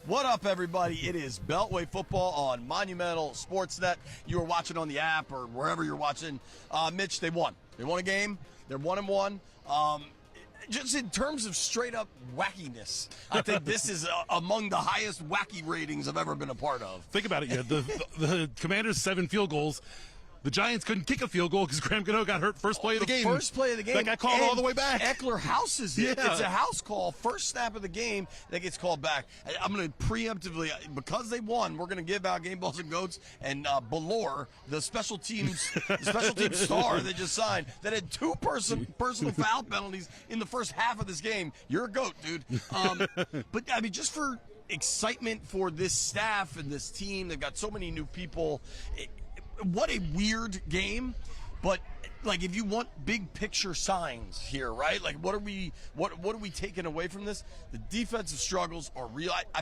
What up, everybody? It is Beltway Football on Monumental Sports Net. You are watching on the app or wherever you're watching. Mitch, they won. They won a game. They're 1-1. Just in terms of straight-up wackiness, I think this is among the highest wacky ratings I've ever been a part of. Think about it. Yeah, the Commanders' 7 field goals. The Giants couldn't kick a field goal because Graham Gano got hurt first play of the game. First play of the game. That got called all the way back. Eckler houses it. Yeah. It's a house call. First snap of the game that gets called back. I'm going to preemptively, because they won, we're going to give out game balls and goats. And Belor, the special teams star they just signed, that had 2 personal foul penalties in the first half of this game. You're a goat, dude. But, I mean, just for excitement for this staff and this team, they've got so many new people. What a weird game, but like if you want big picture signs here, right? Like what are we taking away from this? The defensive struggles are real. I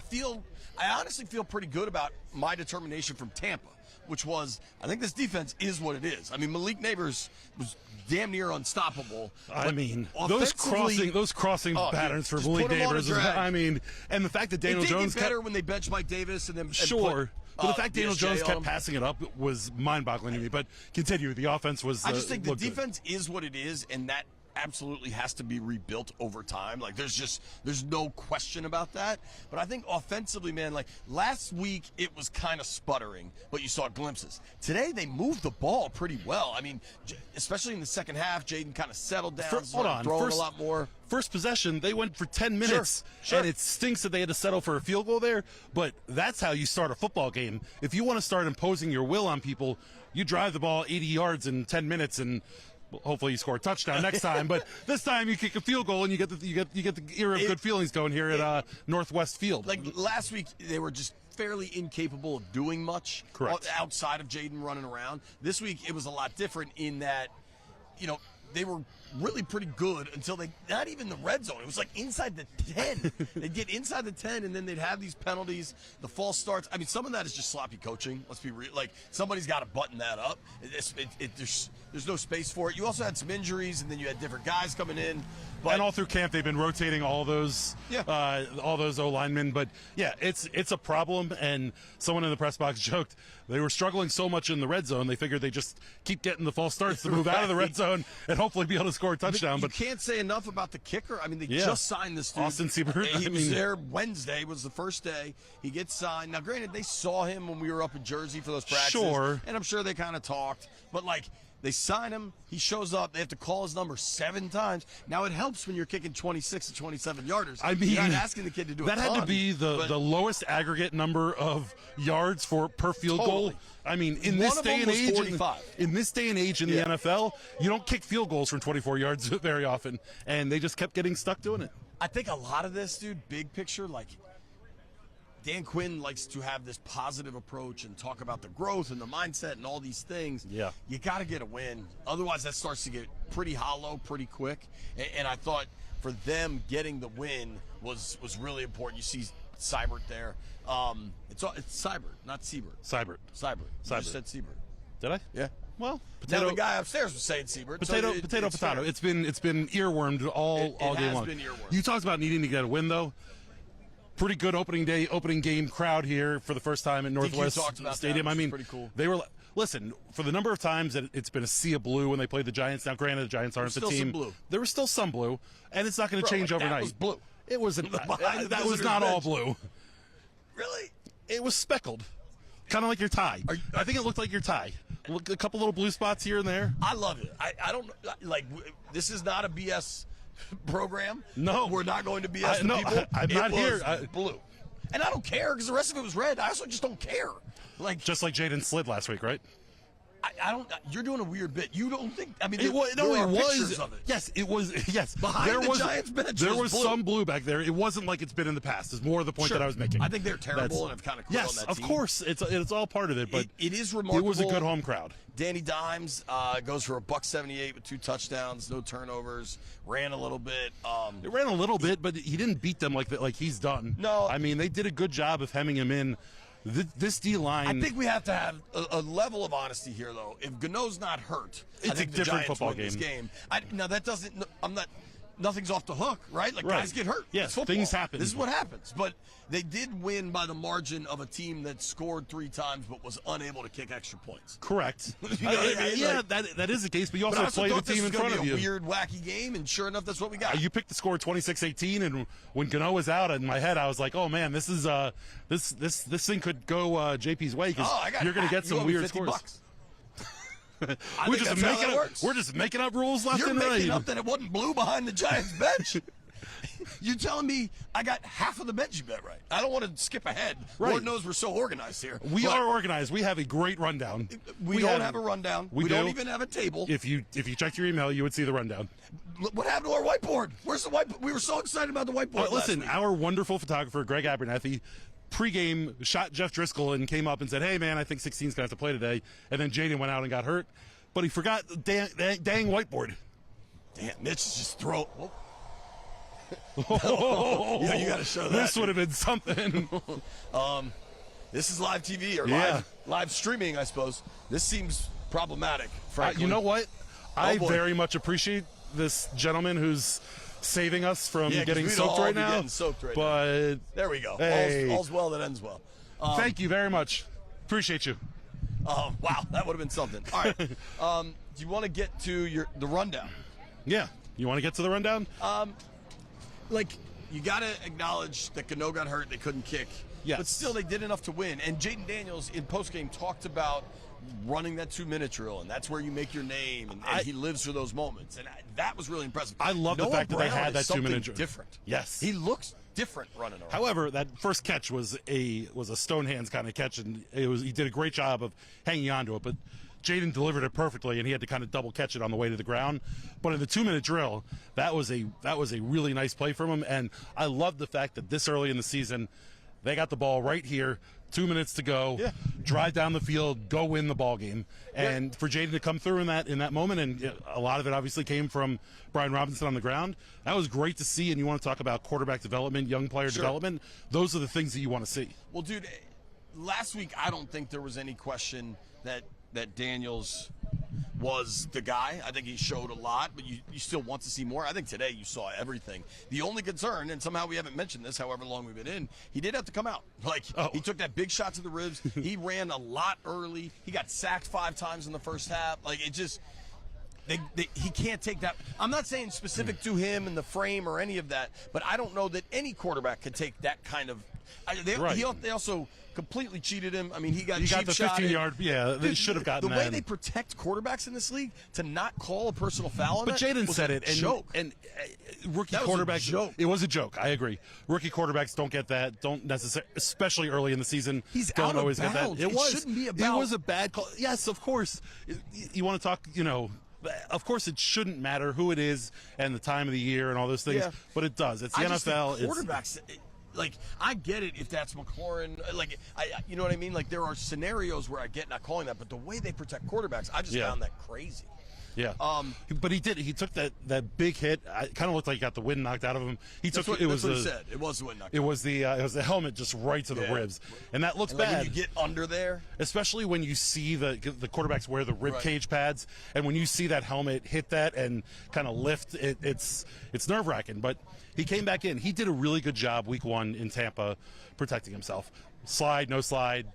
honestly feel pretty good about my determination from Tampa, which was I think this defense is what it is. I mean, Malik Neighbors was damn near unstoppable. I mean, those crossing patterns for Malik Neighbors. I mean, and the fact that Daniel Jones get better when they bench Mike Davis and then but the fact Daniel Jones kept passing it up was mind-boggling to me. But continue. The offense was. I just think the defense is what it is, and that absolutely has to be rebuilt over time. Like there's no question about that. But I think offensively, man, like last week it was kind of sputtering, but you saw glimpses. Today they moved the ball pretty well. I mean, especially in the second half, Jaden kind of settled down, throwing a lot more. First possession, they went for 10 minutes, Sure. and it stinks that they had to settle for a field goal there, but that's how you start a football game. If you want to start imposing your will on people, you drive the ball 80 yards in 10 minutes, and hopefully you score a touchdown next time, but this time you kick a field goal, and you get the era of good feelings going here at Northwest Field. Like last week, they were just fairly incapable of doing much outside of Jaden running around. This week, it was a lot different in that, you know, they were really pretty good until not even the red zone. It was like inside the 10. They'd get inside the 10, and then they'd have these penalties, the false starts. I mean, some of that is just sloppy coaching. Let's be real. Like, somebody's got to button that up. There's no space for it. You also had some injuries, and then you had different guys coming in. And all through camp, they've been rotating all those O linemen. But yeah, it's a problem. And someone in the press box joked they were struggling so much in the red zone, they figured they just keep getting the false starts to move out of the red zone and hopefully be able to score a touchdown. But you can't say enough about the kicker. I mean, they just signed this dude. Austin Siebert. He was there Wednesday, was the first day. He gets signed. Now, granted, they saw him when we were up in Jersey for those practices. Sure. And I'm sure they kind of talked. But, like, they sign him. He shows up. They have to call his number 7 times. Now, it helps when you're kicking 26 to 27 yarders. I mean, you're not asking the kid to do that. Had to be the lowest aggregate number of yards per field goal. I mean, in this day and age, in the NFL, you don't kick field goals from 24 yards very often, and they just kept getting stuck doing it. I think a lot of this, dude, big picture, like Dan Quinn likes to have this positive approach and talk about the growth and the mindset and all these things. Yeah. You got to get a win. Otherwise, that starts to get pretty hollow pretty quick. And I thought for them getting the win was really important. You see Seibert there. It's Seibert, not Siebert. Seibert. You just said Siebert. Did I? Yeah. Well, now the guy upstairs was saying Siebert. Potato. It's been earwormed all game long. It has been earwormed. You talked about needing to get a win, though. Pretty good opening game crowd here for the first time at Northwest Stadium. I mean, pretty cool. They were listen for the number of times that it's been a sea of blue when they played the Giants. Now, granted, the Giants aren't the team. Blue. There was still some blue, and it's not going to change overnight. That was blue. It wasn't. That was not all blue. Really? It was speckled, kind of like your tie. I think it looked like your tie. A couple little blue spots here and there. I love it. I don't like. This is not a BS program. No, we're not going to BS the people. I'm not here. Blue, and I don't care because the rest of it was red. I also just don't care. Like just like Jaden slid last week, right? I don't. You're doing a weird bit. You don't think? I mean, it was. Pictures of it. Yes, it was. Yes, behind the Giants bench. There was blue. Some blue back there. It wasn't like it's been in the past. Is more the point that I was making. I think they're terrible and have kind of quit on that team. Yes, of course, it's all part of it. But it is remarkable. It was a good home crowd. Danny Dimes goes for $178 with 2 touchdowns, no turnovers. Ran a little bit. It ran a little bit, but he didn't beat them like he's done. No, I mean they did a good job of hemming him in. This D-line... I think we have to have a level of honesty here, though. If Gano's not hurt, it's I think a different Giants football win game. This game. Now, that doesn't... I'm not... nothing's off the hook, right? Like, Right. guys get hurt. Yes, It's football. things happen. This is what happens. But they did win by the margin of a team that scored 3 times but was unable to kick extra points. Correct. You know what I mean? Yeah, Like, that is the case, but you but I also also play the thought this team was in gonna front be of a you. weird, wacky game, and sure enough, that's what we got. You picked the score 26-18, and when Gano was out, in my head, I was like, "Oh man, this is this thing could go JP's way because you're going to get some weird scores." Bucks. We're think just that's how making that up. works. We're just making up rules left You're and making right. up that it wasn't blue behind the Giants bench. You're telling me I got half of the bench you bet right. I don't want to skip ahead. Right. Lord knows we're so organized here. We But are organized. We have a great rundown. We don't have a rundown. We don't do. even have a table. If you checked your email, you would see the rundown. What happened to our whiteboard? Where's the whiteboard? We were so excited about the whiteboard. Listen, last week. our wonderful photographer Greg Abernathy pregame shot Jeff Driscoll and came up and said, "Hey man, I think 16's gonna have to play today." And then Jaden went out and got hurt, but he forgot the dang whiteboard. Damn, Mitch is just throw. Oh, Yeah, you got to show that. This would have been something. This is live TV or Yeah. live streaming, I suppose. This seems problematic, frankly. You know what? I boy. very much appreciate this gentleman who's saving us from Yeah, 'cause getting we'd soaked all right be now. getting soaked right but There we go. Hey. All's well that ends well. thank you very much. Appreciate you. Wow, that would have been something. All right. Do you want to get to the rundown? Yeah. You want to get to the rundown? Like, you got to acknowledge that Gano got hurt. They couldn't kick. Yes. But still, they did enough to win. And Jaden Daniels, in postgame, talked about running that 2-minute drill, and that's where you make your name, and he lives for those moments. And that was really impressive. I love the Noah fact that they Brown had is that 2-minute something drill. different. Yes. He looks different running around. However, that first catch was a stone hands kind of catch, and he did a great job of hanging on to it. But Jaden delivered it perfectly, and he had to kind of double catch it on the way to the ground. But in the 2-minute drill, that was a really nice play from him, and I love the fact that this early in the season, they got the ball right here, 2 minutes to go, drive down the field, go win the ball game, and for Jaden to come through in that moment, and a lot of it obviously came from Brian Robinson on the ground. That was great to see. And you want to talk about quarterback development, young player development? Those are the things that you want to see. Well, dude, last week I don't think there was any question that Daniels was the guy. I think he showed a lot, but you still want to see more. I think today you saw everything. The only concern, and somehow we haven't mentioned this, however long we've been in, he did have to come out. Like, he took that big shot to the ribs. He ran a lot early. He got sacked 5 times in the first half. Like, it just... he can't take that. I'm not saying specific to him and the frame or any of that, but I don't know that any quarterback could take that kind of... They also completely cheated him. I mean, he got the cheap shot. 15-yard. Yeah, they should have gotten the that. way they protect quarterbacks in this league to not call a personal foul on But that Jaden was said a it, joke. and rookie That was a quarterbacks. joke. It was a joke. I agree. Rookie quarterbacks don't get that. Don't necessarily, especially early in the season. He's don't out of always get that. bounds. It shouldn't be about- It was a bad call. Yes, of course. You want to talk? Of course, it shouldn't matter who it is and the time of the year and all those things. Yeah. But it does. It's the I just NFL. think quarterbacks. Like, I get it if that's McLaurin. Like, you know what I mean? Like, there are scenarios where I get not calling that, but the way they protect quarterbacks, I just found that crazy. Yeah. But he did. He took that big hit. It kind of looked like he got the wind knocked out of him. That's what he said. It was the wind knocked. It was the helmet just right to the ribs, and that looks bad. When you get under there, especially when you see the quarterbacks wear the rib cage pads, and when you see that helmet hit that and kind of lift, it's nerve wracking. But he came back in. He did a really good job week 1 in Tampa, protecting himself. Slide, no slide.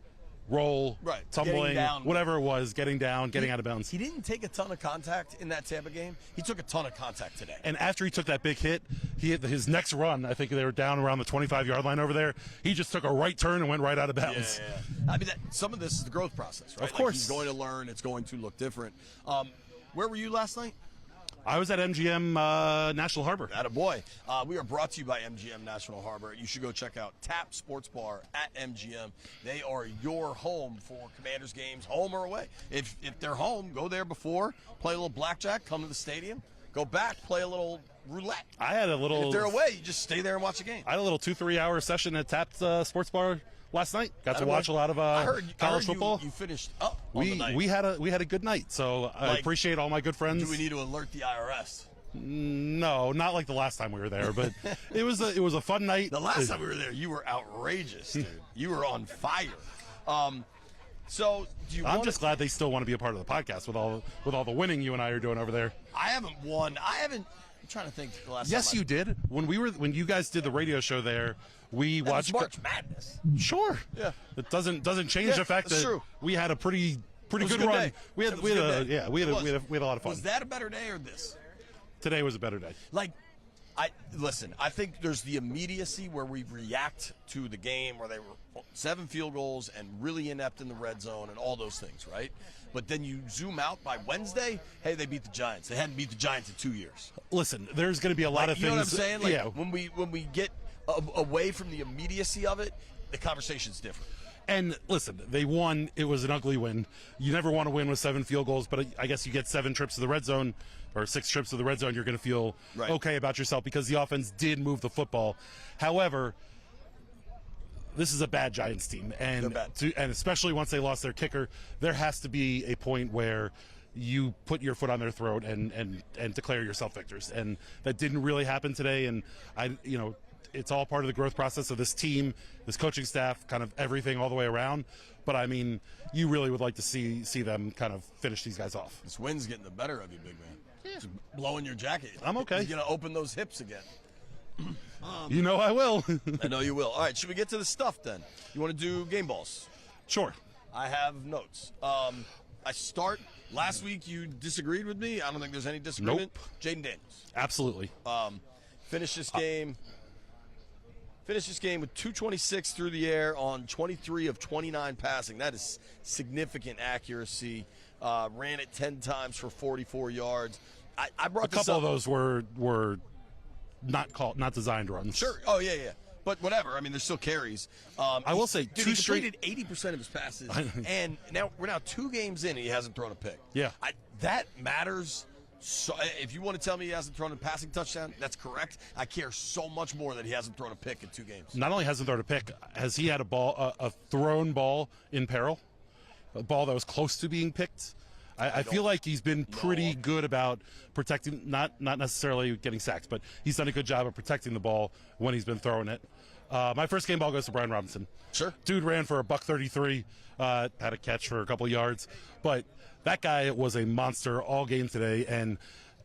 Roll, tumbling, whatever it was, getting down, getting out of bounds. He didn't take a ton of contact in that Tampa game. He took a ton of contact today. And after he took that big hit, his next run, I think they were down around the 25-yard line over there, he just took a right turn and went right out of bounds. Yeah. I mean, some of this is the growth process, right? Of course. He's going to learn. It's going to look different. Where were you last night? I was at MGM National Harbor. Attaboy. We are brought to you by MGM National Harbor. You should go check out Tap Sports Bar at MGM. They are your home for Commanders games, home or away. If they're home, go there before, play a little blackjack, come to the stadium, go back, play a little roulette. I had a little. And if they're away, you just stay there and watch the game. I had a little 2-3 hour session at Tap Sports Bar last night. Got to watch a lot of college football. You finished up on the night. We had a good night, so I appreciate all my good friends. Do we need to alert the IRS? No, not like the last time we were there, but it was a fun night. The last time we were there, you were outrageous, dude. You were on fire. So I'm just glad they still want to be a part of the podcast with all the winning you and I are doing over there. I haven't won. I'm trying to think the last Yes, time you did. When you guys did the radio show there, we That watched was March Madness. Sure. Yeah. It doesn't change Yeah, the fact that's that true. we had a pretty was a good good run. day. We had It was a good day. we had a lot of fun. Was that a better day or this? Today was a better day. Like, I think there's the immediacy where we react to the game where they were 7 field goals and really inept in the red zone and all those things, right? But then you zoom out by Wednesday, hey, they beat the Giants. They hadn't beat the Giants in 2 years. Listen, there's going to be a lot of You things. know what I'm saying? Like, yeah. when we get away from the immediacy of it, the conversation's different. And listen, they won. It was an ugly win. You never want to win with 7 field goals, but I guess you get 7 trips to the red zone or 6 trips to the red zone, you're going to feel right. okay about yourself because the offense did move the football. However, this is a bad Giants team, and especially once they lost their kicker, there has to be a point where you put your foot on their throat and declare yourself victors, and that didn't really happen today. And it's all part of the growth process of this team, this coaching staff, kind of everything all the way around. But I mean, you really would like to see them kind of finish these guys off. This wind's getting the better of you, big man. Just blowing your jacket. I'm okay. You're gonna open those hips again. You know I will. I know you will. All right, should we get to the stuff then? You want to do game balls? Sure. I have notes. I start. Last week you disagreed with me. I don't think there's any disagreement. Nope. Jaden Daniels. Absolutely. Finish this game with 226 through the air on 23 of 29 passing. That is significant accuracy. Ran it 10 times for 44 yards. I brought a couple of those were not designed runs. Sure. Oh yeah. But whatever. I mean, there's still carries. I will say, he completed 80% of his passes, and now we're 2 games in, and he hasn't thrown a pick. Yeah. That matters. So if you want to tell me he hasn't thrown a passing touchdown, that's correct. I care so much more that he hasn't thrown a pick in 2 games. Not only hasn't thrown a pick, has he had a thrown ball in peril, a ball that was close to being picked? I feel like he's been pretty good about protecting, not necessarily getting sacks, but he's done a good job of protecting the ball when he's been throwing it. My first game ball goes to Brian Robinson. Sure. Dude ran for $133, had a catch for a couple of yards, but that guy was a monster all game today. And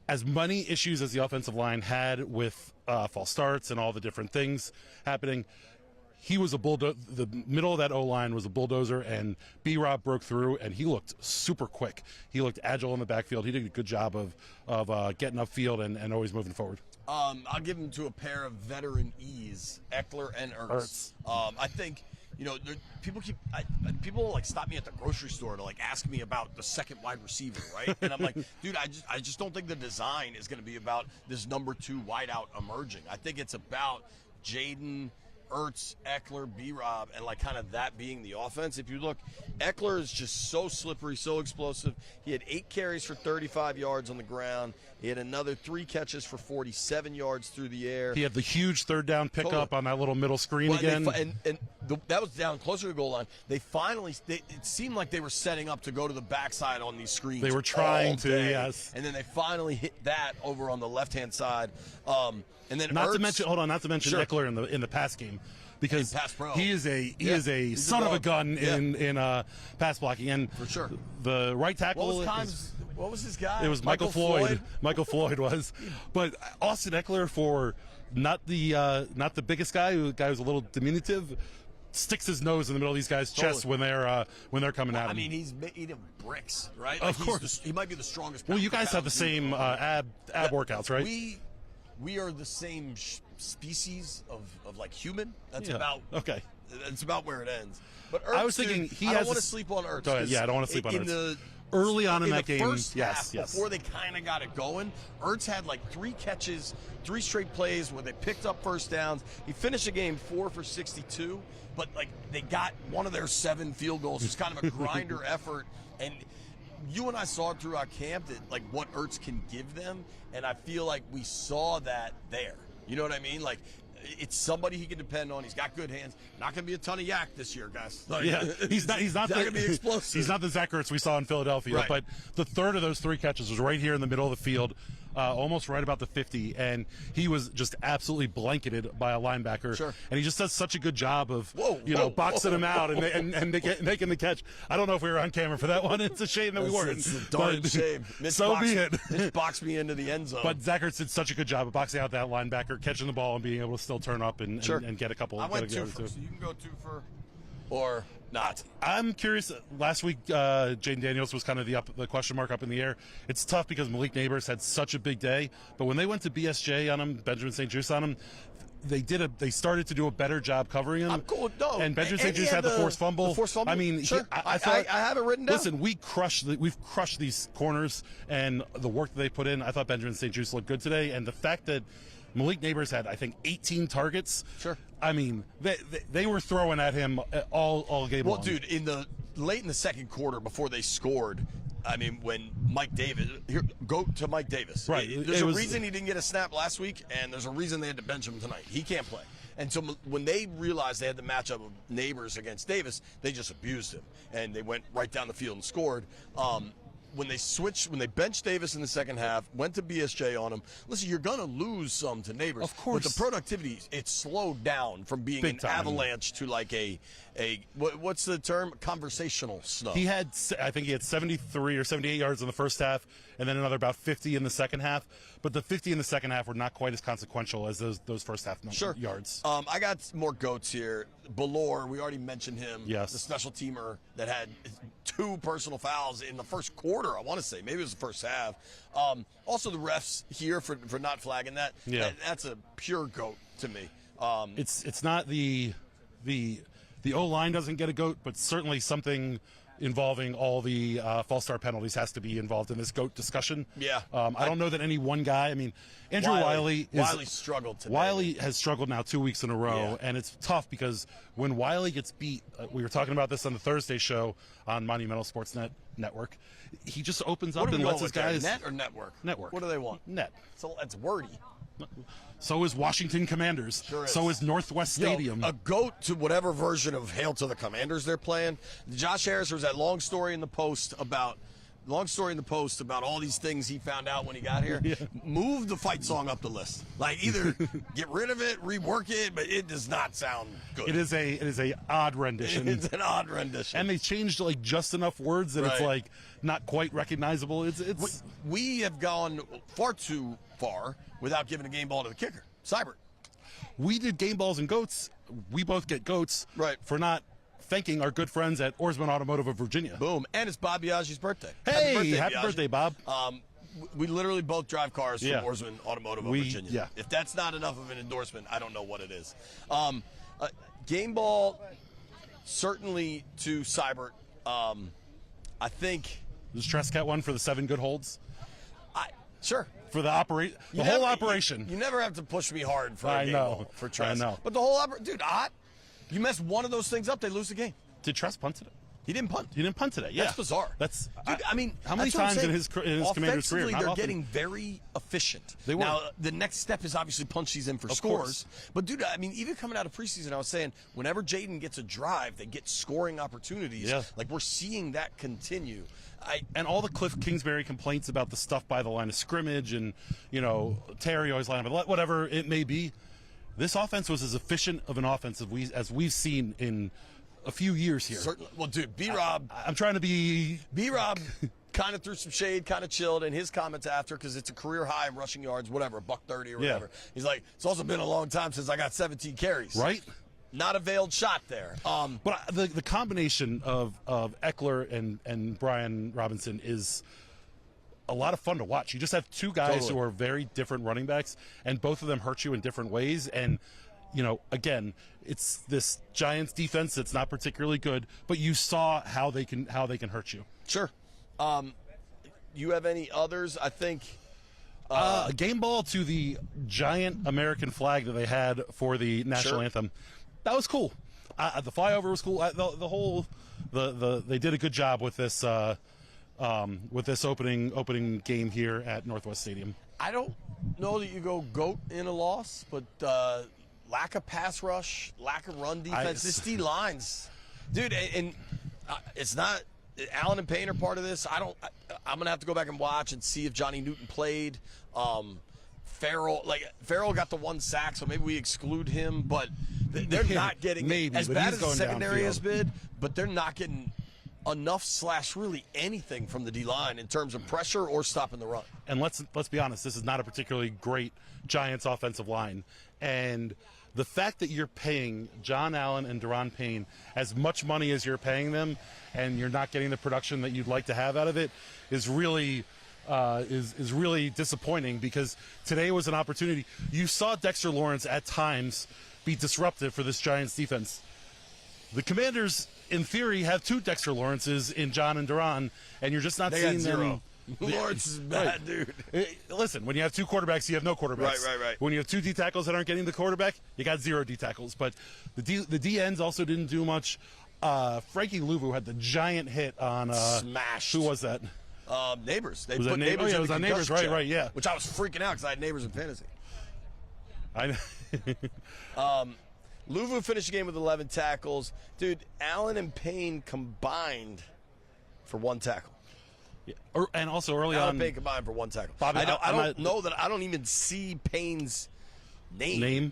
as many issues as the offensive line had with false starts and all the different things happening, he was a bulldozer. The middle of that O-line was a bulldozer, and B-Rob broke through, and he looked super quick. He looked agile in the backfield. He did a good job of getting upfield and always moving forward. I'll give him to a pair of veteran E's, Eckler and Ertz. I think, people like stop me at the grocery store to like ask me about the second wide receiver, right? And I'm like, dude, I just don't think the design is going to be about this number 2 wideout emerging. I think it's about Jaden, Ertz, Eckler, B-Rob, and like kind of that being the offense. If you look, Eckler is just so slippery, so explosive. He had 8 carries for 35 yards on the ground. He had another 3 catches for 47 yards through the air. He had the huge third down pickup on that little middle screen again. That was down closer to the goal line. It seemed like they were setting up to go to the backside on these screens. They were trying to, yes. And then they finally hit that over on the left-hand side. And then not Ertz, to mention sure. Eckler in the pass game, because pass pro. he is a son of a gun in pass blocking. And for sure, the right tackle. What was his guy? It was Michael Floyd. Michael Floyd was, but Austin Eckler, for not the biggest guy, the guy who's a little diminutive, sticks his nose in the middle of these guys' chests when they're coming at him. I mean, he's eating bricks, right? Of course, he might be the strongest. Well, you guys have the same ab workouts, right? We are the same species of like human. That's about It's about where it ends. But Ertz, I was thinking I don't want to sleep on Ertz. Go ahead. Yeah, I don't want to sleep on Ertz. Early on in that game, first half, before they kind of got it going, Ertz had like 3 catches, 3 straight plays where they picked up first downs. He finished the game 4 for 62, but like they got one of their 7 field goals. It's kind of a grinder effort, and you and I saw it throughout camp that like what Ertz can give them, and I feel like we saw that there. You know what I mean? Like, it's somebody he can depend on. He's got good hands. Not going to be a ton of yak this year, guys. Like, yeah, he's not going to be explosive. He's not the Zach Ertz we saw in Philadelphia. Right. But the third of those 3 catches was right here in the middle of the field. almost right about the 50, and he was just absolutely blanketed by a linebacker. Sure. And he just does such a good job of boxing whoa. him out and making the catch. I don't know if we were on camera for that one. It's a shame that we weren't. It's a darn shame. Be it. Mitch boxed me into the end zone. But Zach Ertz did such a good job of boxing out that linebacker, catching the ball, and being able to still turn up and get a couple. I went 2 for, so you can go 2 for, or not. I'm curious. Last week, Jaden Daniels was kind of the question mark up in the air. It's tough because Malik Neighbors had such a big day, but when they went to BSJ on him, Benjamin St. Juste on him, they started to do a better job covering him. I'm cool. No, and Benjamin St. Juste had the forced fumble. The forced fumble. I mean, sure. I thought. I have it written down. Listen, we've crushed these corners, and the work that they put in. I thought Benjamin St. Juste looked good today, and the fact that Malik Neighbors had, I think, 18 targets. Sure. I mean, they were throwing at him all game long. Well, dude, late in the second quarter before they scored, I mean, when Mike Davis, go to Mike Davis. Right. There's a reason he didn't get a snap last week, and there's a reason they had to bench him tonight. He can't play. And so when they realized they had the matchup of Neighbors against Davis, they just abused him, and they went right down the field and scored. When they benched Davis in the second half, went to BSJ on him. Listen, you're going to lose some to Neighbors. Of course. But the productivity, it's slowed down from being Big an time. avalanche to like what's the term? Conversational snow. I think he had 73 or 78 yards in the first half, and then another about 50 in the second half. But the 50 in the second half were not quite as consequential as those first half yards. I got more goats here. Belor, we already mentioned him. Yes. The special teamer that had 2 personal fouls in the first quarter, I want to say. Maybe it was the first half. Also, the refs here for not flagging that. Yeah. That's a pure goat to me. It's not the O-line doesn't get a goat, but certainly something involving all the false start penalties has to be involved in this GOAT discussion. Yeah. I don't know that any one guy. I mean, Andrew Wiley struggled today. Wiley has struggled now 2 weeks in a row, Yeah. and it's tough because when Wiley gets beat, we were talking about this on the Thursday show on Monumental Sports Network. He just opens up and lets his guys. Net or network? Network. What do they want? Net. So it's wordy. So is Washington Commanders. Sure is. So is Northwest Stadium. A goat to whatever version of Hail to the Commanders they're playing. Josh Harris, there was that long story in the Post about all these things he found out when he got here. Yeah. Move the fight song up the list. Like either get rid of it, rework it, but it does not sound good. It is a odd rendition. It's an odd rendition. And they changed like just enough words that it's Right. like not quite recognizable. It's we have gone far too far without giving a game ball to the kicker, Seibert. we did game balls and goats. We both get goats Right. for not thanking our good friends at Oarsman Automotive of Virginia. Boom. And it's Bob Biagi's birthday. Hey, happy Biagi. birthday, Bob. We literally both drive cars from Yeah. Oarsman Automotive of We- Virginia. yeah. If that's not enough of an endorsement, I don't know what it is. Game ball, certainly to Seibert. I think. Does Trescott one for the 7 good holds? Sure. For the whole operation. You never have to push me hard for a I game know. ball for Tress. I know. But the whole operation, dude, you mess one of those things up, they lose the game. Did Tress punt today? He didn't punt. He didn't punt today. Yeah. That's bizarre. Dude, I mean, how many that's what I'm times in saying. his Commander's career? Offensively, Not they're often. getting very efficient. They were. Now, the next step is obviously punch these in for Of scores. course. But, dude, I mean, even coming out of preseason, I was saying, whenever Jaden gets a drive, they get scoring opportunities. Yeah. Like, we're seeing that continue. And all the Cliff Kingsbury complaints about the stuff by the line of scrimmage and, Terry always lying about whatever it may be. This offense was as efficient of an offense as we've seen in a few years here. Certainly. Well, dude, B-Rob. I'm trying to be. B-Rob kind of threw some shade, kind of chilled, and his comments after, because it's a career high in rushing yards, whatever, $130 or whatever. He's like, it's also been a long time since I got 17 carries. Right? Not a veiled shot there. But the combination of Eckler and Brian Robinson is a lot of fun to watch. You just have 2 guys Totally. who are very different running backs, and both of them hurt you in different ways. And again, it's this Giants defense that's not particularly good, but you saw how they can hurt you. Sure. You have any others? I think. A game ball to the giant American flag that they had for the national Sure. anthem. That was cool. The flyover was cool. They did a good job with this opening game here at Northwest Stadium. I don't know that you go GOAT in a loss, but lack of pass rush, lack of run defense. This D lines, dude, and it's not Allen and Payne are part of this. I'm going to have to go back and watch and see if Johnny Newton played. Farrell got the 1 sack, so maybe we exclude him. But they're not getting maybe, as but bad he's as the going secondary downfield. has been. But they're not getting enough / really anything from the D-line in terms of pressure or stopping the run. And let's be honest, this is not a particularly great Giants offensive line. And the fact that you're paying John Allen and Daron Payne as much money as you're paying them, and you're not getting the production that you'd like to have out of it, is really is really disappointing, because today was an opportunity. You saw Dexter Lawrence at times be disruptive for this Giants defense. The Commanders, in theory, have 2 Dexter Lawrences in John and Daron, and you're just not They seeing got 0. them. Lawrence is bad, dude. Listen, when you have 2 quarterbacks, you have no quarterbacks. Right. When you have 2 D tackles that aren't getting the quarterback, you got 0 D tackles. But the D ends also didn't do much. Frankie Louvu had the giant hit on Smashed. Who was that? Neighbors. They Was put that Neighbors in it was the on Neighbors, concussion right, check, yeah. Which I was freaking out because I had Neighbors in fantasy. Louvu finished the game with 11 tackles. Dude, Allen and Payne combined for 1 tackle. Yeah. And also early Allen on, and Payne combined for 1 tackle. Bobby, I don't know that. I don't even see Payne's name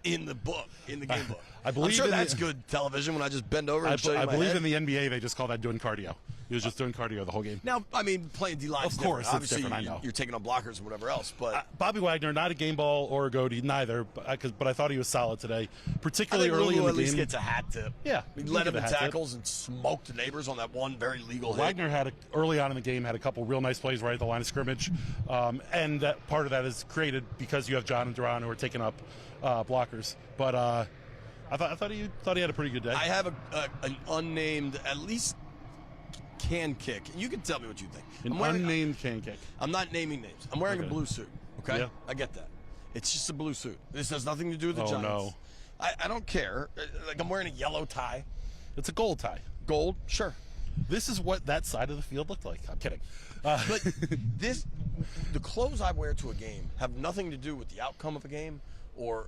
in the book, in the game book. I believe I'm sure in that's the- good television when I just bend over and show you I my believe head. in the NBA they just call that doing cardio. He was just doing cardio the whole game. Now, I mean, playing D-line Of course, it's obviously different, I know. you're taking on blockers and whatever else, but Bobby Wagner, not a game ball or a goatee, neither, but I thought he was solid today, I particularly think early Louvu in the at least game. gets a hat tip. Yeah, He you led can him in give a hat tip. tackles and smoked the Neighbors on that one very legal hit. Wagner had early on in the game had a couple real nice plays right at the line of scrimmage, and that part of that is created because you have John and Daron who are taking up blockers. But I thought he had a pretty good day. I have an unnamed, at least can kick. You can tell me what you think. An unnamed can kick. I'm not naming names. I'm wearing a Okay. blue suit. Okay, Yeah. I get that. It's just a blue suit. This has nothing to do with the Oh, Giants. no. I don't care. Like, I'm wearing a yellow tie. It's a gold tie. Gold, sure. This is what that side of the field looked like. I'm kidding. But the clothes I wear to a game have nothing to do with the outcome of a game or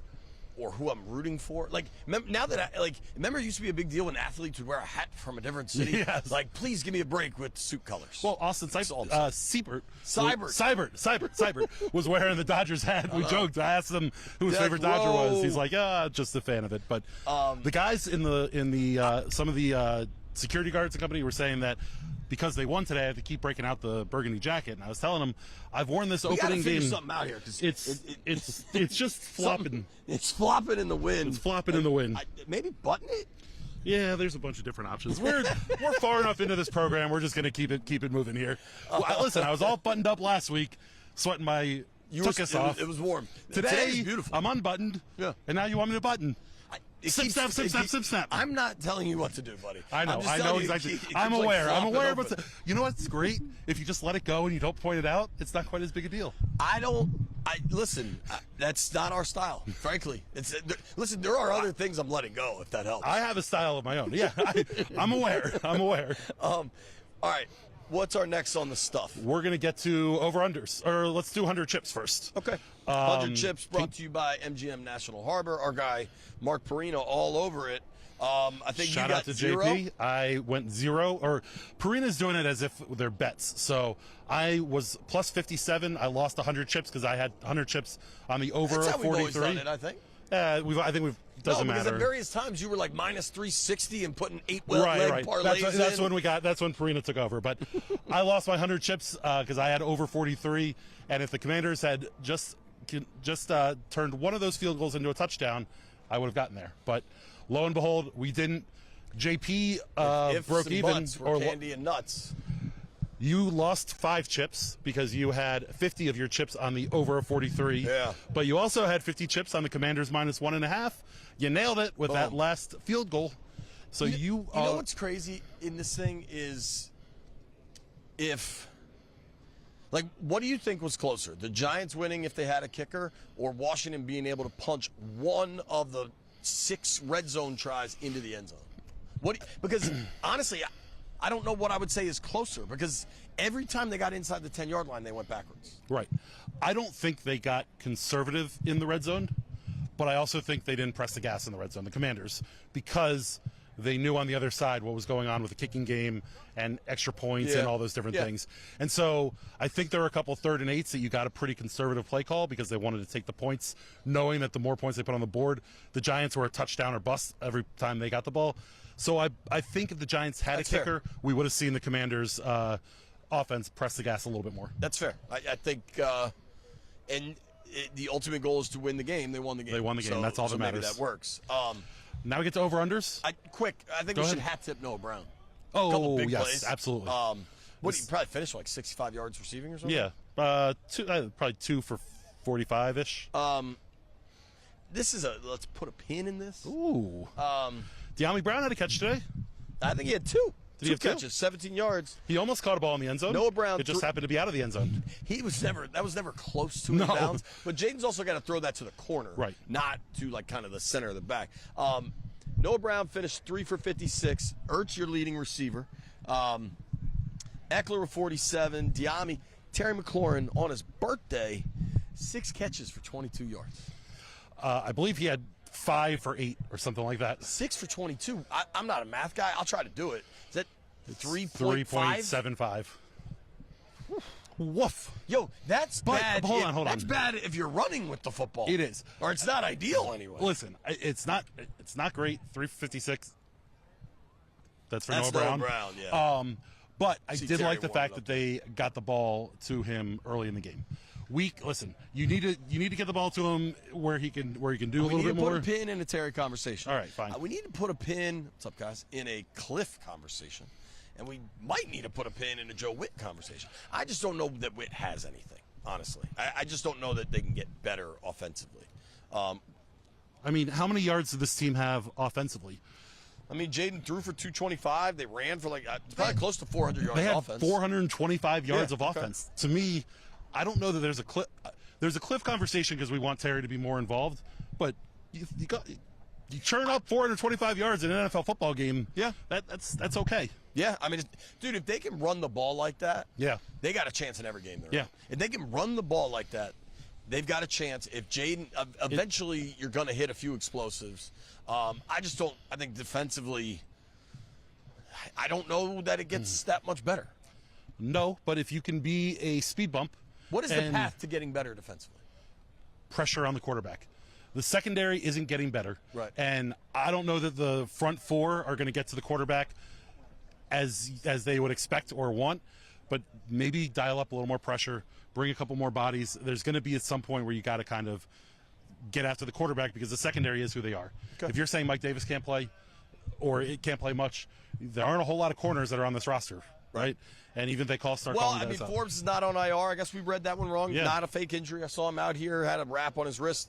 who I'm rooting for. Like, now that remember it used to be a big deal when athletes would wear a hat from a different city? Yes. Like, please give me a break with suit colors. Well, Austin Seibert was wearing the Dodgers hat. We joked. I asked him who his Death favorite Dodger was. row. He's like, just a fan of it. But the guys in the some of the security guards and company were saying that because they won today, I have to keep breaking out the burgundy jacket. And I was telling them, I've worn this we gotta opening figure game. something out here, 'cause It's just flopping. It's flopping in the wind. It's flopping in the wind. Maybe button it. Yeah, there's a bunch of different options. We're far enough into this program. We're just going to keep it moving here. Listen, I was all buttoned up last week, sweating my tuchus off. It was warm. Today, Today's beautiful. I'm unbuttoned. Yeah. And now you want me to button. Snap. I'm not telling you what to do, buddy. I know. I'm just I know telling you exactly. it keeps, I'm like, aware. I'm flopping aware. open. But you know what's great? If you just let it go and you don't point it out, it's not quite as big a deal. Listen. That's not our style, frankly. Listen. There are other things I'm letting go. If that helps. I have a style of my own. Yeah, I'm aware. I'm aware. All right. What's our next on the stuff? We're going to get to over-unders. Or let's do 100 chips first. Okay. 100 chips brought to you by MGM National Harbor. Our guy, Mark Perino, all over it. I think Shout you got out to 0. JP. I went 0. Or Perina's doing it as if they're bets. So I was plus 57. I lost 100 chips because I had 100 chips on the over That's how we've always 43. done it, I think. I think we've doesn't because matter. at various times you were like minus 360 and putting 8 leg parlays That's in. That's when Perina took over. But I lost my 100 chips because I had over 43, and if the Commanders had just turned one of those field goals into a touchdown, I would have gotten there. But lo and behold, we didn't. JP Ifs broke and even. buts were candy and nuts. You lost 5 chips because you had 50 of your chips on the over 43. Yeah. But you also had 50 chips on the Commanders minus 1.5. You nailed it with that Boom. last field goal. So You know what's crazy in this thing is what do you think was closer? The Giants winning if they had a kicker or Washington being able to punch one of the 6 red zone tries into the end zone? Because honestly, I don't know what I would say is closer because every time they got inside the 10-yard line, they went backwards. Right. I don't think they got conservative in the red zone, but I also think they didn't press the gas in the red zone, the Commanders, because they knew on the other side what was going on with the kicking game and extra points and all those different things. And so I think there were a couple 3rd and 8s that you got a pretty conservative play call because they wanted to take the points, knowing that the more points they put on the board, the Giants were a touchdown or bust every time they got the ball. So I think if the Giants had a kicker, we would have seen the Commanders' offense press the gas a little bit more. That's fair. I think, the ultimate goal is to win the game. They won the game. They won the game. So, That's all that matters. Maybe that works. Now we get to over-unders. I think we should hat tip Noah Brown. Oh, big yes, plays. absolutely. What he probably finished like 65 yards receiving or something? Yeah, probably 2 for 45-ish. This is let's put a pin in this. Ooh. De'Ami Brown had a catch today. I think he had 2. Did he have 2 catches, 17 yards. He almost caught a ball in the end zone. Noah Brown. It just happened to be out of the end zone. That was never close to bounds. But Jaden's also got to throw that to the corner, right? Not to like kind of the center of the back. Noah Brown finished 3 for 56. Ertz, your leading receiver. Eckler with 47. De'Ami, Terry McLaurin on his birthday, 6 catches for 22 yards. I believe he had 5 for 8 or something like that. 6 for 22. I'm not a math guy. I'll try to do it. Is that 3.75? Woof. Yo, that's bad. Hold on. That's bad if you're running with the football. It is. Or it's not ideal anyway. Listen, it's not great. 356. That's for Noah Brown. Yeah. But I did Terry like the fact warmed that they got the ball to him early in the game. Listen, you need to get the ball to him where he can do a little bit more. We need to put a pin in a Terry conversation. All right, fine. We need to put a pin. What's up, guys? In a Cliff conversation, and we might need to put a pin in a Joe Witt conversation. I just don't know that Witt has anything. Honestly, I just don't know that they can get better offensively. I mean, how many yards did this team have offensively? I mean, Jaden threw for 225. They ran for like probably close to 400 yards. They had offense. 425 yards of offense. To me, I don't know that there's a Cliff conversation because we want Terry to be more involved, but you churn up 425 yards in an NFL football game. Yeah, that's okay. Yeah, I mean, dude, if they can run the ball like that, they got a chance in every game. If they can run the ball like that, they've got a chance. If Jaden, eventually, you're going to hit a few explosives. I just don't. I think defensively, I don't know that it gets that much better. No, but if you can be a speed bump. What is the path to getting better defensively? Pressure on the quarterback. The secondary isn't getting better. Right. And I don't know that the front 4 are going to get to the quarterback as they would expect or want, but maybe dial up a little more pressure, bring a couple more bodies. There's going to be at some point where you got to kind of get after the quarterback because the secondary is who they are. Okay. If you're saying Mike Davis can't play or it can't play much, there aren't a whole lot of corners that are on this roster, right? And even if they start calling guys up. Forbes is not on IR. I guess we read that one wrong. Yeah. Not a fake injury. I saw him out here, had a wrap on his wrist.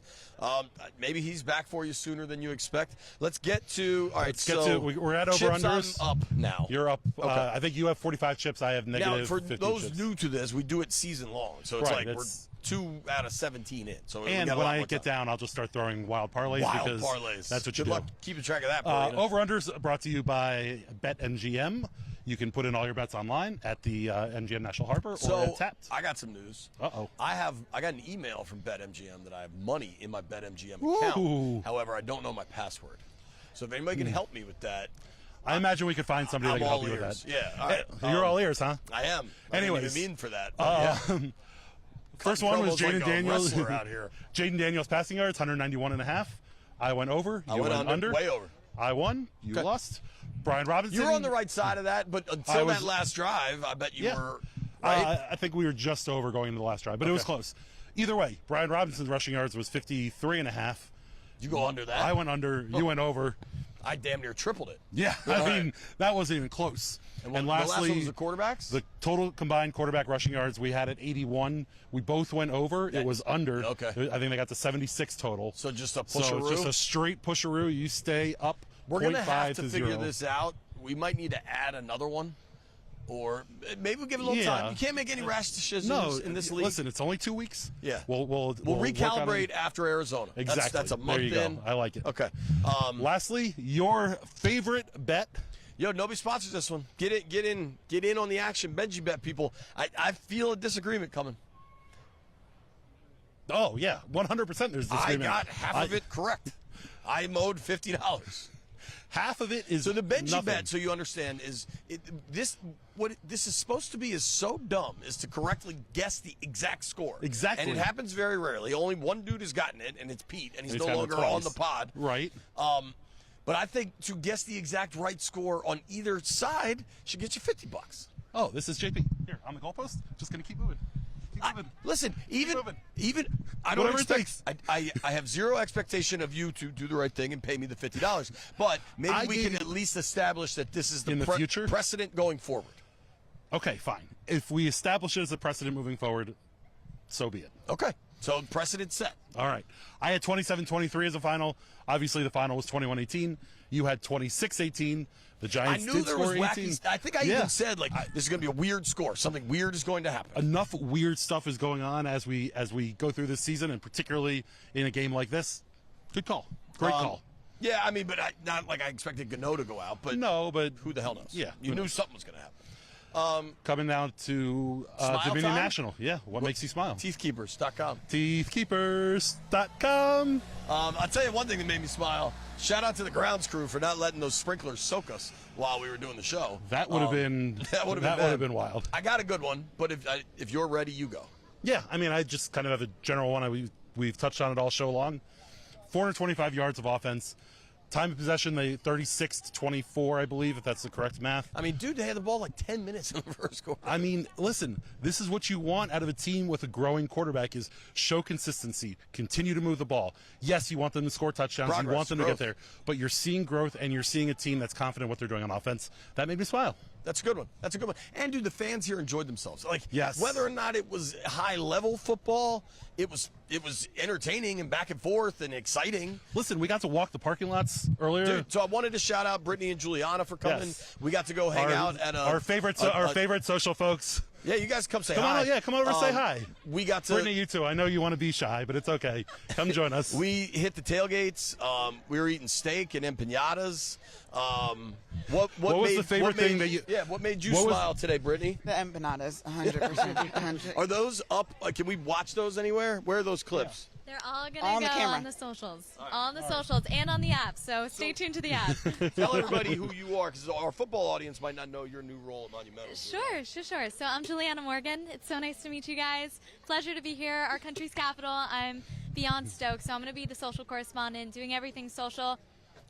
Maybe he's back for you sooner than you expect. Let's get to, all right, we're at over-unders. Chips, I'm up now. You're up. Okay. I think you have 45 chips. I have negative now, for 50 those chips. New to this, we do it season long. So it's we're 2 out of 17 in. So and when I get down, I'll just start throwing wild parlays because that's what you do. Good luck keeping track of that. Over-unders brought to you by BetMGM. You can put in all your bets online at the MGM National Harbor or at Tapped. I got some news. Uh-oh. I got an email from BetMGM that I have money in my BetMGM account. However, I don't know my password. So if anybody can help me with that. I imagine we could find somebody that can help you with that. Yeah. All right. You're all ears, huh? I am. Anyways. I didn't even mean for that. First one was Jaden Daniels. Out here. Jaden Daniels passing yards, 191.5. I went over. You went under. Way over. I won. You lost. Brian Robinson. You were on the right side of that, but until that last drive, I bet you were right. I think we were just over going into the last drive, but it was close. Either way, Brian Robinson's rushing yards was 53.5. You go under that? I went under. You went over. I damn near tripled it. Yeah, I mean, that wasn't even close. And lastly, the last one was the quarterbacks? The total combined quarterback rushing yards, we had at 81. We both went over. It was under. Okay. I think they got to 76 total. So just a pusheroo? So just a straight pusheroo. You stay up. We're going to have to figure this out. We might need to add another one. Or maybe we'll give it a little time. You can't make any rash decisions in this league. Listen, it's only 2 weeks. Yeah. We'll recalibrate after Arizona. Exactly. That's a month there you in. Go. I like it. Okay. Lastly, your favorite bet. Yo, nobody sponsors this one. Get in on the action. Benji bet people. I feel a disagreement coming. Oh yeah, 100%. There's disagreement. I got half of it correct. I mowed $50. Half of it is So the Benji nothing. bet, so you understand, is what this is supposed to be is so dumb is to correctly guess the exact score. Exactly. And it happens very rarely. Only one dude has gotten it, and it's Pete, and he's no gotten it longer twice. on the pod. Right. But I think to guess the exact right score on either side should get you $50. Oh, this is JP. Here, on the goalpost. Just going to keep moving. Keep moving. Listen, even I don't Whatever it expect. I have zero expectation of you to do the right thing and pay me the $50. But maybe we can at least establish that this is the future precedent going forward. Okay, fine. If we establish it as a precedent moving forward, so be it. Okay, so precedent set. All right. I had 27-23 as a final. Obviously, the final was 21-18. You had 26-18. The Giants I knew did there score was 18. wacky. I think I even said this is going to be a weird score. Something weird is going to happen. Enough weird stuff is going on as we go through this season, and particularly in a game like this. Good call. Great call. Yeah, I mean, but not like I expected Gano to go out. But no, but who the hell knows? Yeah, you knew something was going to happen. Coming down to Dominion time? National. Yeah, what makes you smile? Teethkeepers.com. Teethkeepers.com. I'll tell you one thing that made me smile. Shout out to the grounds crew for not letting those sprinklers soak us while we were doing the show. That would have been wild. I got a good one, but if you're ready, you go. Yeah, I mean, I just kind of have a general one. We've touched on it all show long. 425 yards of offense. Time of possession, they 36-24, I believe, if that's the correct math. I mean, dude, they had the ball like 10 minutes in the first quarter. I mean, listen, this is what you want out of a team with a growing quarterback is show consistency, continue to move the ball. Yes, you want them to score touchdowns, you want them to get there, but you're seeing growth and you're seeing a team that's confident what they're doing on offense. That made me smile. That's a good one. That's a good one. And, dude, the fans here enjoyed themselves. Like, yes. Whether or not it was high-level football, it was entertaining and back and forth and exciting. Listen, we got to walk the parking lots earlier. Dude, so I wanted to shout out Brittany and Juliana for coming. Yes. We got to go hang out at our favorite social folks. Yeah, you guys come say hi. Come over and say hi. We got to Brittany, you too. I know you want to be shy, but it's okay. Come join us. We hit the tailgates. We were eating steak and empanadas. What was the favorite thing that you? Yeah, what made you smile today, Brittany? The empanadas, 100%. Are those up? Can we watch those anywhere? Where are those clips? They're all going to go on the socials. On the socials and on the app, so stay tuned to the app. Tell everybody who you are, because our football audience might not know your new role at Monumental. Sure. So I'm Juliana Morgan. It's so nice to meet you guys. Pleasure to be here, our country's capital. I'm beyond stoked, so I'm going to be the social correspondent, doing everything social.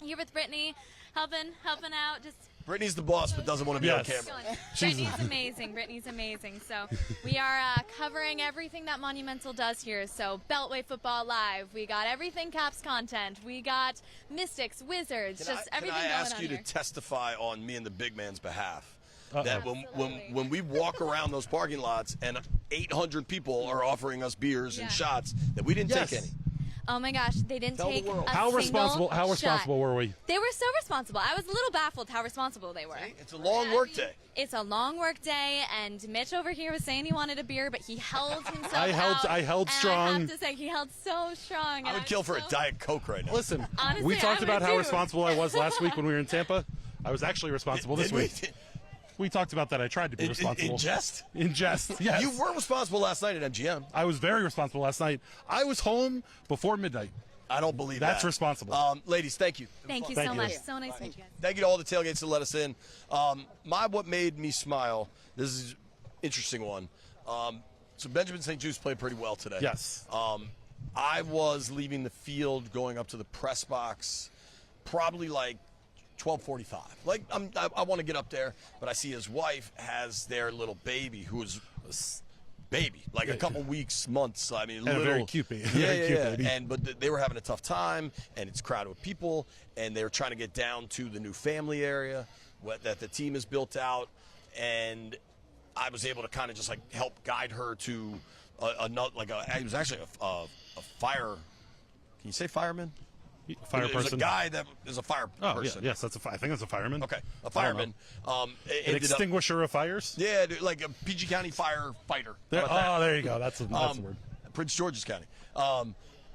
Here with Brittany, helping out, just... Brittany's the boss, but doesn't want to be on camera. Brittany's amazing. So we are covering everything that Monumental does here. So Beltway Football Live. We got everything Caps content. We got Mystics, Wizards, everything going on. Can I ask you to testify on me and the big man's behalf? That when we walk around those parking lots and 800 people are offering us beers and shots, that we didn't take any. Oh my gosh, they didn't take a How responsible shot. were we? They were so responsible. I was a little baffled how responsible they were. See? It's a long work day. It's a long work day, and Mitch over here was saying he wanted a beer, but he held himself I held strong. I have to say, he held so strong. I would kill for a Diet Coke right now. Listen, honestly, we talked about how responsible I was last week when we were in Tampa. I was actually responsible this week. We talked about that. I tried to be responsible. In jest? In jest, yes. You were responsible last night at MGM. I was very responsible last night. I was home before midnight. I don't believe That's responsible. Ladies, thank you. Thank you so much. So nice to meet you guys. Thank you to all the tailgates that let us in. What made me smile, this is an interesting one. So Benjamin St. Juste played pretty well today. Yes. I was leaving the field going up to the press box probably like 12:45. Like I want to get up there, but I see his wife has their little baby who is like a couple weeks, months. I mean, and a very cute baby. Baby. But they were having a tough time, and it's crowded with people, and they were trying to get down to the new family area that the team has built out, and I was able to kind of just like help guide her to it was actually a fire. Can you say fireman? Fire person. There's a guy that is a fire person. Yes, I think that's a fireman. Okay, a fireman. An extinguisher of fires? Yeah, like a PG County firefighter. There you go. That's the word. Prince George's County.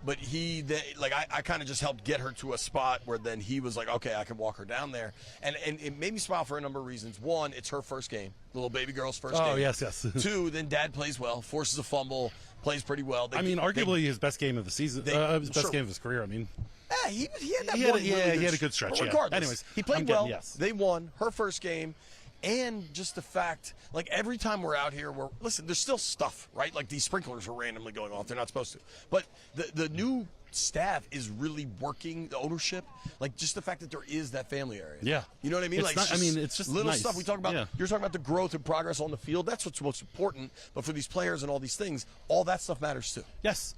But I kind of just helped get her to a spot where then he was like, okay, I can walk her down there. And it made me smile for a number of reasons. One, it's her first game, little baby girl's first game. Oh, yes. 2, then dad plays well, forces a fumble, plays pretty well. Arguably his best game of the season, his best game of his career. I mean, he had that he had a good stretch. Regardless, Anyways, he played well. Yes. They won her first game. And just the fact, like every time we're out here, listen, there's still stuff, right? Like these sprinklers are randomly going off. They're not supposed to. But the new staff is really working, the ownership, like just the fact that there is that family area. Yeah. You know what I mean? It's just little nice. stuff we talk about. Yeah. You're talking about the growth and progress on the field. That's what's most important. But for these players and all these things, all that stuff matters too. Yes.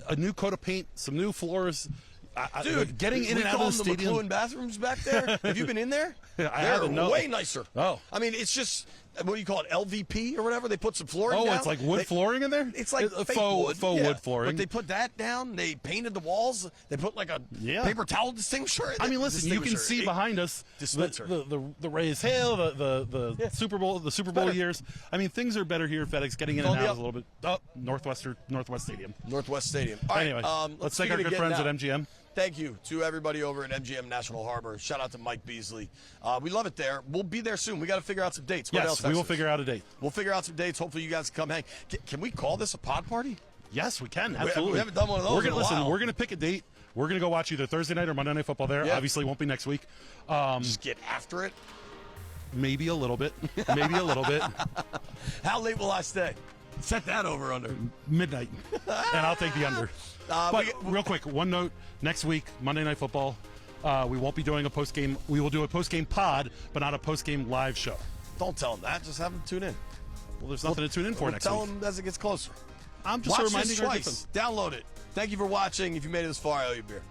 A new coat of paint, some new floors. Dude, getting in and out of the stadium. McLuhan bathrooms back there. Have you been in there? I haven't. They're way nicer. Oh. I mean, it's just, what do you call it, LVP or whatever? They put some flooring down. Oh, it's like wood flooring in there? It's like fake faux wood flooring. But they put that down. They painted the walls. They put like a paper towel distinguisher. I mean, listen, you can see behind us the Rays Hail, the Super Bowl years. I mean, things are better here. FedEx getting in and out a little bit. Oh, Northwest Stadium. Northwest Stadium. All right, anyway, let's thank our good friends at MGM. Thank you to everybody over at MGM National Harbor. Shout out to Mike Beasley. We love it there. We'll be there soon. We got to figure out some dates. What else? We will figure out a date. We'll figure out some dates. Hopefully you guys can come hang. Can we call this a pod party? Yes, we can. Absolutely. We haven't done one of those in a while. We're going to pick a date. We're going to go watch either Thursday night or Monday Night Football there. Yeah. Obviously, it won't be next week. Just get after it. Maybe a little bit. Maybe a little bit. How late will I stay? Set that over under. Midnight. And I'll take the under. But real quick, one note. Next week, Monday Night Football, we won't be doing a post-game. We will do a post-game pod, but not a post-game live show. Don't tell them that. Just have them tune in. Well, there's nothing to tune in for next week. Tell them as it gets closer. I'm just Watch reminding this our twice. Download it. Thank you for watching. If you made it this far, I owe you a beer.